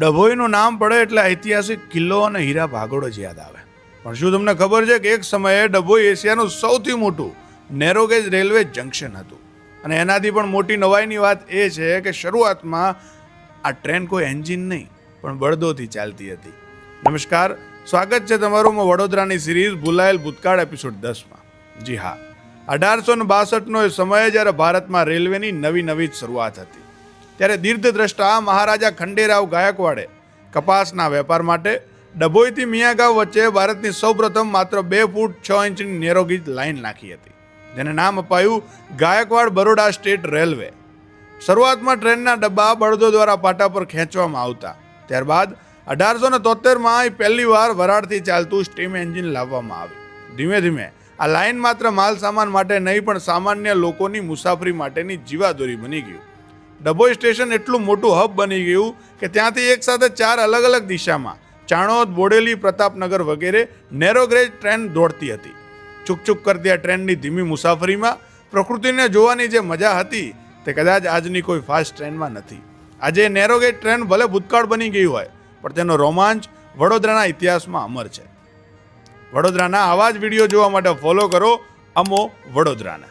ડભોઈનું નામ પડે એટલે ઐતિહાસિક કિલ્લો અને હીરા ભાગોળ જ યાદ આવે. પણ શું તમને ખબર છે કે એક સમયે ડભોઈ એશિયાનું સૌથી મોટું નેરોગેજ રેલવે જંકશન હતું. અને એનાથી પણ મોટી નવાઈની વાત એ છે કે શરૂઆતમાં આ ટ્રેન કોઈ એન્જિન નહીં પણ બળદોથી ચાલતી હતી. નમસ્કાર, સ્વાગત છે તમારું વડોદરાની સિરીઝ ભૂલાયેલ ભૂતકાળ એપિસોડ 10માં. જી હા, 1862નો એ સમય જ્યારે ભારતમાં રેલવેની નવી જ શરૂઆત હતી. ત્યારે દીર્ઘદ્રષ્ટા મહારાજા ખંડેરાવ ગાયકવાડે કપાસના વેપાર માટે ડભોઈથી મિયાગાંવ વચ્ચે ભારતની સૌપ્રથમ માત્ર 2 ફૂટ 6 ઇંચની નેરોગેજ લાઇન નાખી હતી, જેને નામ અપાયું ગાયકવાડ બરોડા સ્ટેટ રેલવે. શરૂઆતમાં ટ્રેનના ડબ્બા બળદો દ્વારા પાટા પર ખેંચવામાં આવતા. ત્યારબાદ 1873માં પહેલી વાર વરાળથી ચાલતું સ્ટીમ એન્જિન લાવવામાં આવ્યું. ધીમે ધીમે આ લાઇન માત્ર માલ સામાન માટે નહીં પણ સામાન્ય લોકોની મુસાફરી માટેની જીવાદોરી બની ગયું. ડભોઈ સ્ટેશન એટલું મોટું હબ બની ગયું કે ત્યાંથી એક સાથે 4 અલગ અલગ દિશામાં ચાણોદ, બોડેલી, પ્રતાપનગર વગેરે નેરોગેજ ટ્રેન દોડતી હતી. ચૂકચૂક કરતી આ ટ્રેનની ધીમી મુસાફરીમાં પ્રકૃતિને જોવાની જે મજા હતી તે કદાચ આજની કોઈ ફાસ્ટ ટ્રેનમાં નથી. આજે નેરોગેજ ટ્રેન ભલે ભૂતકાળ બની ગઈ હોય પણ તેનો રોમાંચ વડોદરાના ઇતિહાસમાં અમર છે. વડોદરાના આવા જ વિડીયો જોવા માટે ફોલો કરો અમો વડોદરાને.